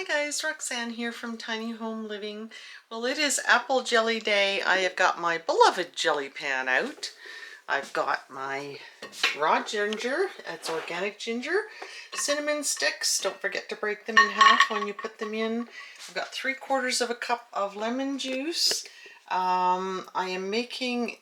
guys, Roxanne here from Tiny Home Living. Well, it is apple jelly day. I have got my beloved jelly pan out. I've got my raw ginger, it's organic ginger, cinnamon sticks, don't forget to break them in half when you put them in. I've got 3/4 of a cup of lemon juice. I am making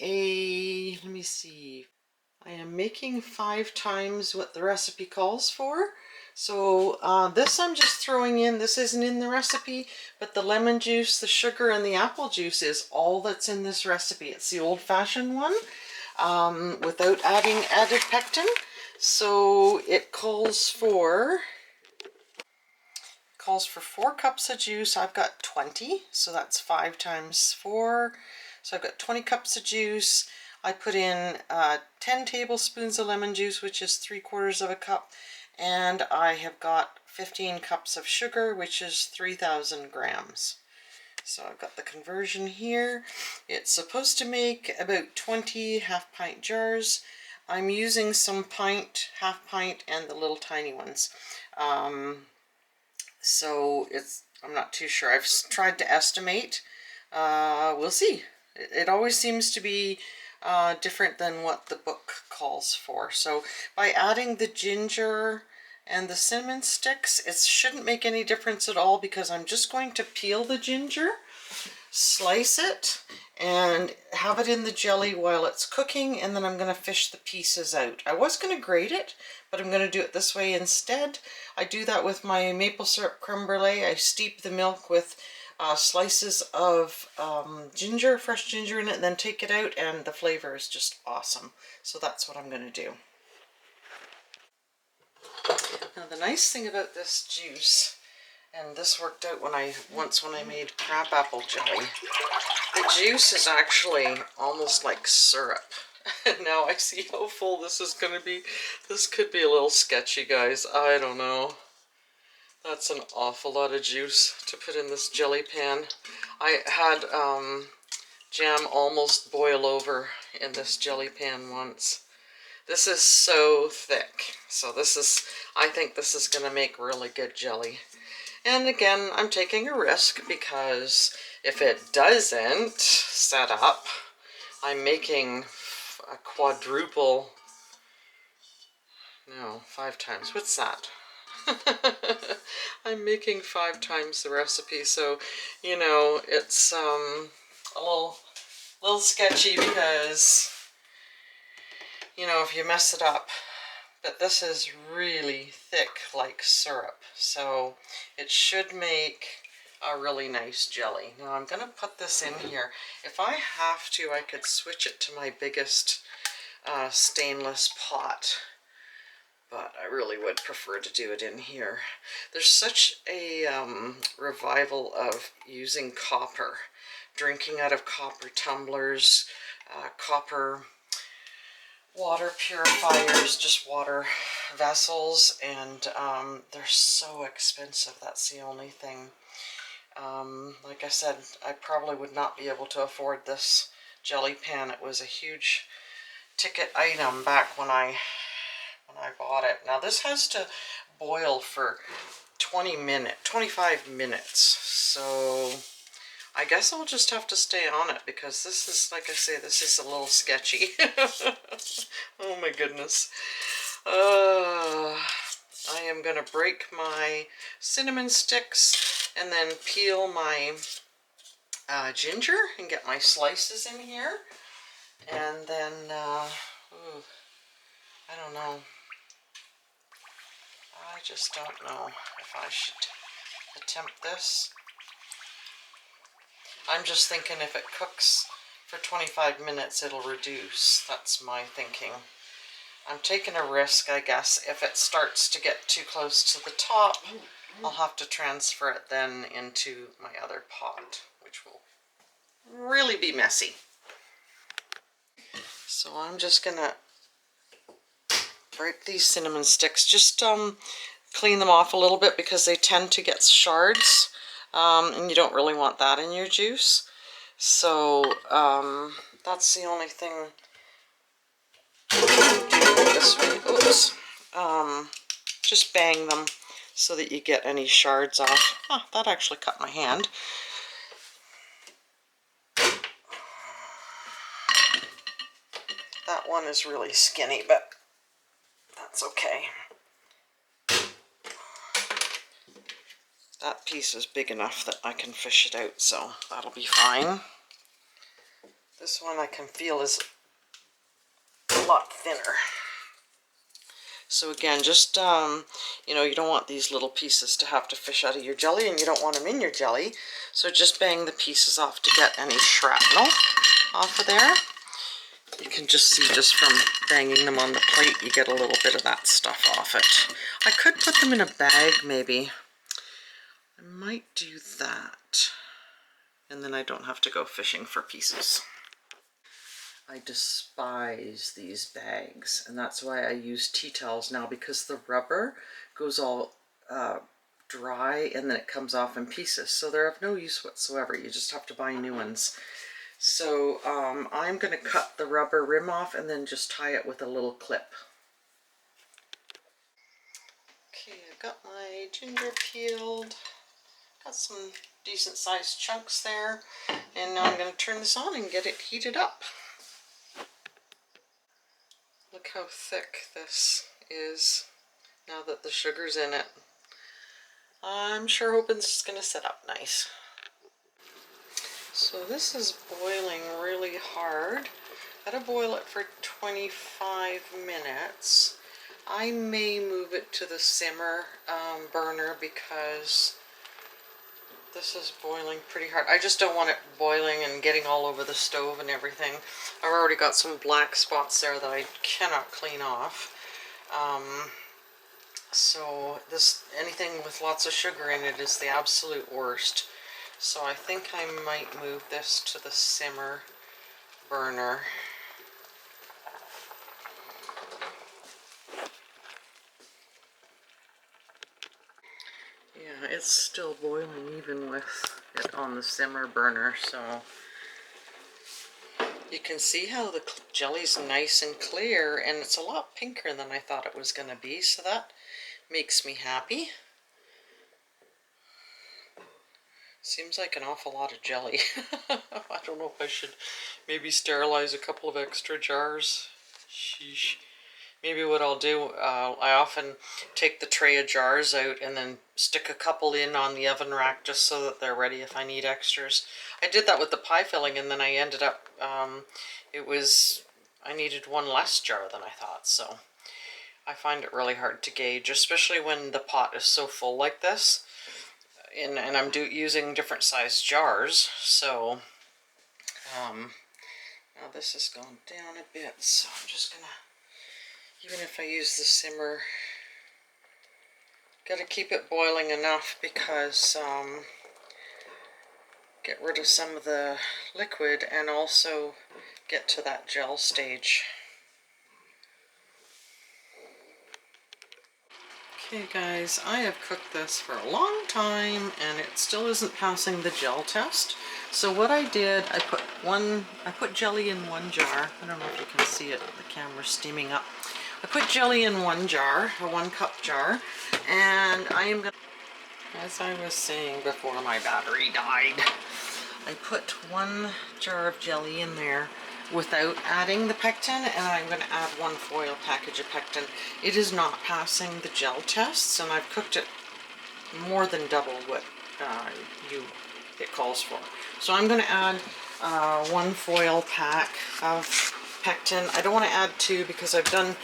I am making 5 times what the recipe calls for. So this I'm just throwing in, this isn't in the recipe, but the lemon juice, the sugar, and the apple juice is all that's in this recipe. It's the old-fashioned one without adding added pectin. So it calls for 4 cups of juice. I've got 20, so that's 5 times 4. So I've got 20 cups of juice. I put in 10 tablespoons of lemon juice, which is 3/4 of a cup. And I have got 15 cups of sugar, which is 3,000 grams. So I've got the conversion here. It's supposed to make about 20 half-pint jars. I'm using some pint, half-pint, and the little tiny ones. So I'm not too sure. I've tried to estimate. We'll see. It always seems to be different than what the book calls for. So by adding the ginger and the cinnamon sticks, it shouldn't make any difference at all, because I'm just going to peel the ginger, slice it, and have it in the jelly while it's cooking, and then I'm going to fish the pieces out. I was going to grate it, but I'm going to do it this way instead. I do that with my maple syrup creme brulee. I steep the milk with slices of ginger, fresh ginger in it, and then take it out, and the flavor is just awesome. So that's what I'm going to do. Now the nice thing about this juice, and this worked out when I made crab apple jelly, the juice is actually almost like syrup. Now I see how full this is going to be. This could be a little sketchy, guys. I don't know. That's an awful lot of juice to put in this jelly pan. I had jam almost boil over in this jelly pan once. This is so thick. So I think this is going to make really good jelly. And again, I'm taking a risk, because if it doesn't set up, I'm making a quadruple, no, 5 times. What's that? I'm making 5 times the recipe, so you know it's a little sketchy, because you know if you mess it up. But this is really thick like syrup, so it should make a really nice jelly. Now I'm going to put this in here. If I have to, I could switch it to my biggest stainless pot, but I really would prefer to do it in here. There's such a revival of using copper, drinking out of copper tumblers, copper water purifiers, just water vessels, and they're so expensive. That's the only thing. Like I said, I probably would not be able to afford this jelly pan. It was a huge ticket item back when I bought it. Now this has to boil for 25 minutes, so I guess I'll just have to stay on it, because this is, like I say, this is a little sketchy. Oh my goodness. I am going to break my cinnamon sticks and then peel my ginger and get my slices in here. And then, I don't know. I just don't know if I should attempt this. I'm just thinking if it cooks for 25 minutes, it'll reduce. That's my thinking. I'm taking a risk, I guess. If it starts to get too close to the top, I'll have to transfer it then into my other pot, which will really be messy. So I'm just gonna break these cinnamon sticks. Just clean them off a little bit, because they tend to get shards, and you don't really want that in your juice. So that's the only thing. This way. Oops. Just bang them. so that you get any shards off. Oh, that actually cut my hand. That one is really skinny, but that's okay. That piece is big enough that I can fish it out, so that'll be fine. This one I can feel is a lot thinner. So again, just, you know, you don't want these little pieces to have to fish out of your jelly, and you don't want them in your jelly. So just bang the pieces off to get any shrapnel off of there. You can just see just from banging them on the plate, you get a little bit of that stuff off it. I could put them in a bag maybe. I might do that. And then I don't have to go fishing for pieces. I despise these bags, and that's why I use tea towels now, because the rubber goes all dry and then it comes off in pieces. So they're of no use whatsoever. You just have to buy new ones. So I'm going to cut the rubber rim off and then just tie it with a little clip. Okay, I've got my ginger peeled. Got some decent sized chunks there. And now I'm going to turn this on and get it heated up. Look how thick this is now that the sugar's in it. I'm sure hoping this is going to set up nice. So this is boiling really hard. Gotta boil it for 25 minutes. I may move it to the simmer burner because this is boiling pretty hard. I just don't want it boiling and getting all over the stove and everything. I've already got some black spots there that I cannot clean off. So anything with lots of sugar in it is the absolute worst. So I think I might move this to the simmer burner. Yeah, it's still boiling even with it on the simmer burner, so you can see how the jelly's nice and clear, and it's a lot pinker than I thought it was going to be, so that makes me happy. Seems like an awful lot of jelly. I don't know if I should maybe sterilize a couple of extra jars. Sheesh. Maybe what I'll do, I often take the tray of jars out and then stick a couple in on the oven rack just so that they're ready if I need extras. I did that with the pie filling, and then I ended up, I needed one less jar than I thought, so I find it really hard to gauge, especially when the pot is so full like this. And I'm using different size jars, so now this has gone down a bit, so I'm just gonna, even if I use the simmer, gotta keep it boiling enough because get rid of some of the liquid and also get to that gel stage. Okay guys, I have cooked this for a long time and it still isn't passing the gel test. So what I did, I put jelly in one jar. I don't know if you can see it, the camera's steaming up. I put jelly in one jar, a 1 cup jar, and I am gonna, as I was saying before my battery died, I put 1 jar of jelly in there without adding the pectin, and I'm going to add 1 foil package of pectin. It is not passing the gel tests, and I've cooked it more than double what it calls for. So I'm going to add 1 foil pack of pectin. I don't want to add 2 because I've done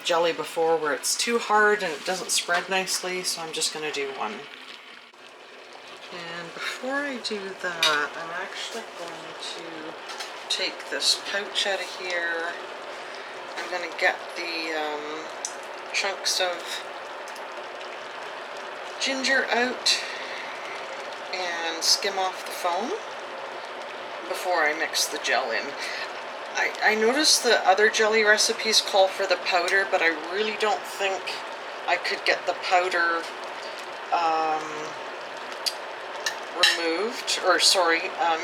jelly before where it's too hard and it doesn't spread nicely, so I'm just going to do 1. And before I do that, I'm actually going to take this pouch out of here. I'm going to get the chunks of ginger out and skim off the foam before I mix the gel in. I noticed the other jelly recipes call for the powder, but I really don't think I could get the powder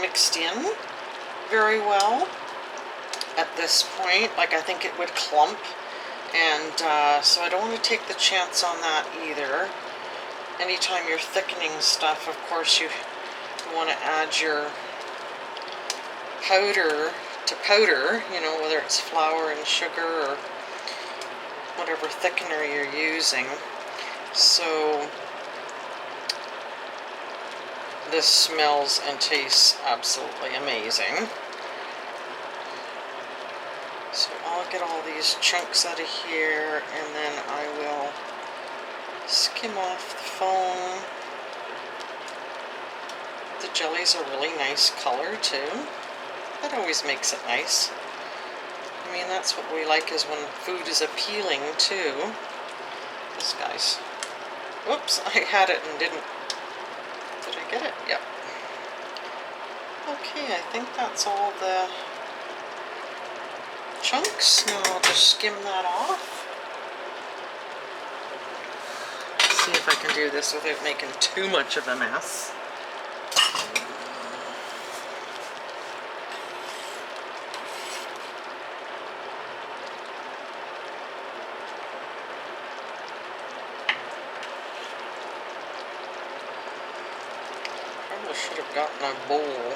mixed in very well at this point. Like, I think it would clump, and so I don't want to take the chance on that either. anytime you're thickening stuff, of course you want to add your powder to powder, you know, whether it's flour and sugar or whatever thickener you're using. So this smells and tastes absolutely amazing. So I'll get all these chunks out of here, and then I will skim off the foam. The jelly's a really nice color too. That always makes it nice. I mean, that's what we like, is when food is appealing too. This guy's... Whoops, I had it and didn't. Did I get it? Yep. Okay, I think that's all the chunks. Now I'll just skim that off. See if I can do this without making too much of a mess. Probably should have gotten a bowl.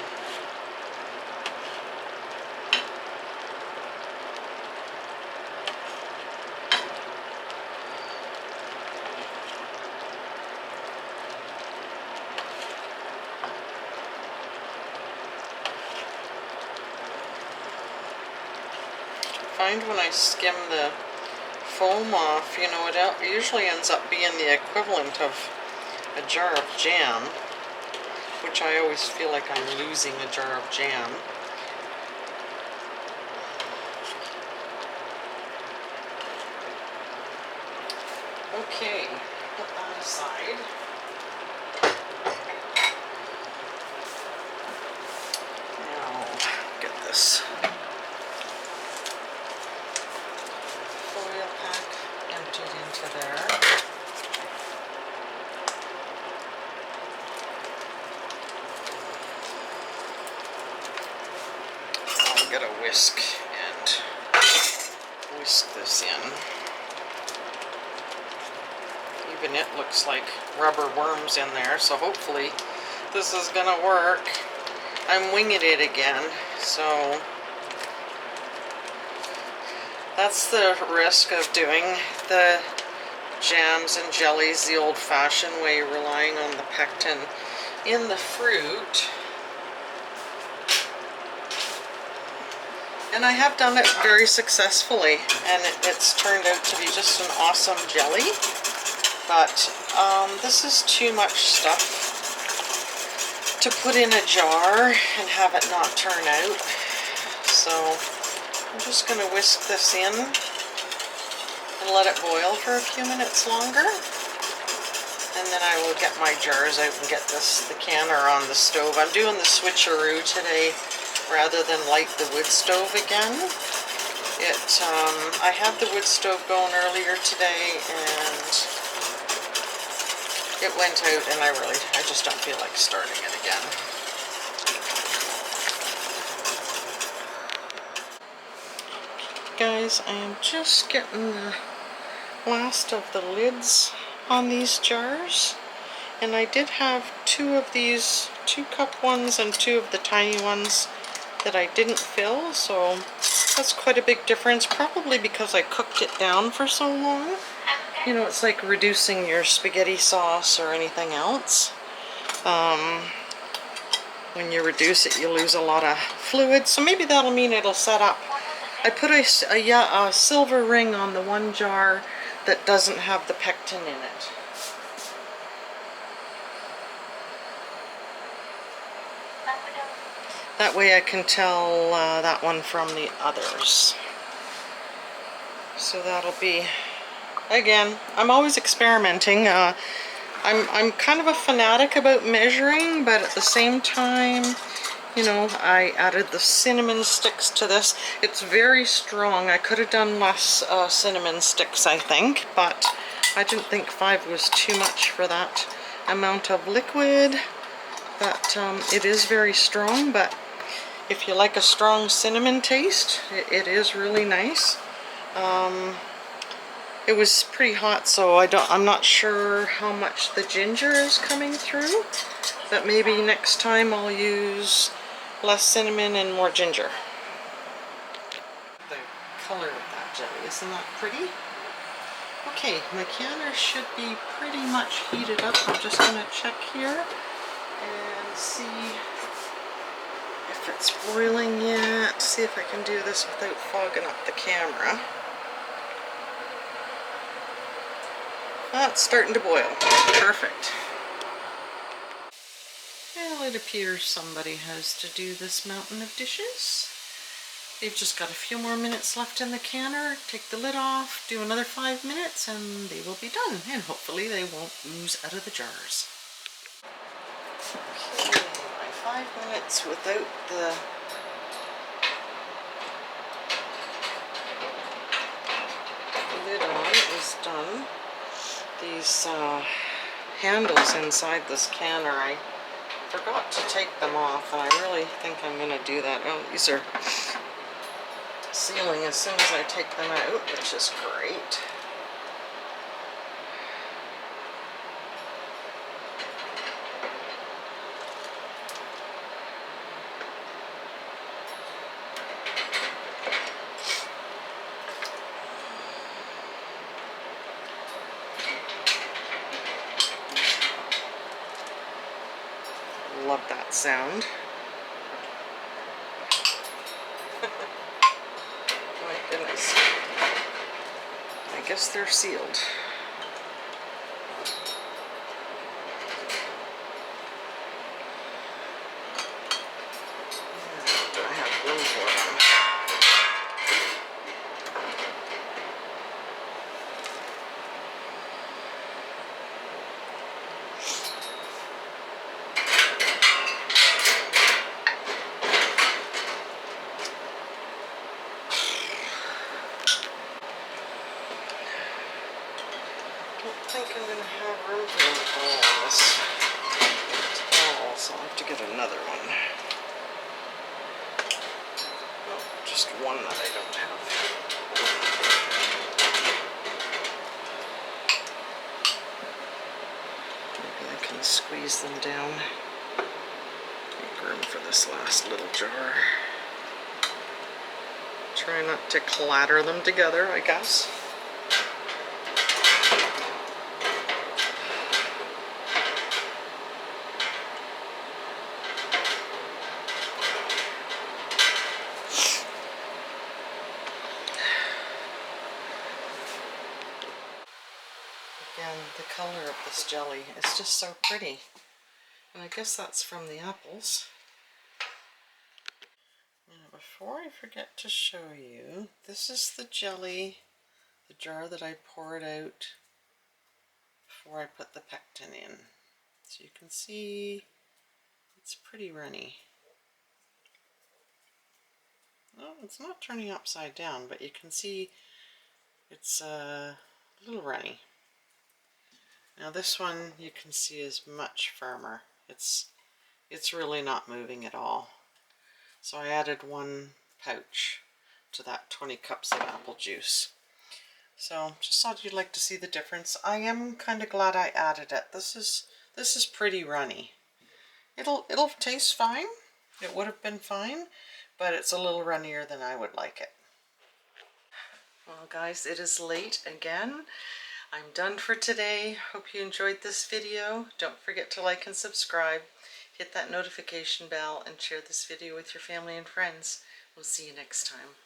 When I skim the foam off, you know, it usually ends up being the equivalent of a jar of jam, which I always feel like I'm losing a jar of jam. Okay, put that aside. Now, get this emptied into there. I'll get a whisk and whisk this in. Even it looks like rubber worms in there, so hopefully this is gonna work. I'm winging it again, so that's the risk of doing the jams and jellies the old-fashioned way, relying on the pectin in the fruit. And I have done it very successfully, and it's turned out to be just an awesome jelly. But this is too much stuff to put in a jar and have it not turn out. So I'm just going to whisk this in and let it boil for a few minutes longer. And then I will get my jars out and get the canner on the stove. I'm doing the switcheroo today rather than light the wood stove again. I had the wood stove going earlier today and it went out, and I just don't feel like starting it again. Guys, I am just getting the last of the lids on these jars, and I did have two of these 2-cup ones and two of the tiny ones that I didn't fill, so that's quite a big difference, probably because I cooked it down for so long. You know, it's like reducing your spaghetti sauce or anything else. When you reduce it, you lose a lot of fluid, so maybe that'll mean it'll set up. I put a silver ring on the one jar that doesn't have the pectin in it. That way I can tell that one from the others. So that'll be... Again, I'm always experimenting. I'm kind of a fanatic about measuring, but at the same time, you know, I added the cinnamon sticks to this. It's very strong. I could have done less cinnamon sticks, I think, but I didn't think 5 was too much for that amount of liquid. But it is very strong, but if you like a strong cinnamon taste, it is really nice. It was pretty hot, so I'm not sure how much the ginger is coming through, but maybe next time I'll use less cinnamon and more ginger. The color of that jelly, isn't that pretty? Okay, my canner should be pretty much heated up. I'm just going to check here and see if it's boiling yet. See if I can do this without fogging up the camera. It's starting to boil. Perfect. Well, it appears somebody has to do this mountain of dishes. They've just got a few more minutes left in the canner. Take the lid off, do another 5 minutes, and they will be done. And hopefully they won't ooze out of the jars. Okay, my 5 minutes without the lid on is done. These handles inside this canner, I forgot to take them off, and I really think I'm going to do that. Oh, these are sealing as soon as I take them out, which is great. Love that sound. My goodness. I guess they're sealed. Do I have room for them? I don't think I'm going to have room for them all on this towel, so I'll have to get another one. Oh, just one that I don't have. Maybe I can squeeze them down. Make room for this last little jar. Try not to clatter them together, I guess. Again, the color of this jelly is just so pretty. And I guess that's from the apples. Now, before I forget to show you, this is the jelly, the jar that I poured out before I put the pectin in. So you can see it's pretty runny. Well, it's not turning upside down, but you can see it's a little runny. Now this one you can see is much firmer. It's really not moving at all. So I added 1 pouch to that 20 cups of apple juice. So just thought you'd like to see the difference. I am kind of glad I added it. This is pretty runny. It'll taste fine. It would have been fine, but it's a little runnier than I would like it. Well guys, it is late again. I'm done for today. Hope you enjoyed this video. Don't forget to like and subscribe. Hit that notification bell and share this video with your family and friends. We'll see you next time.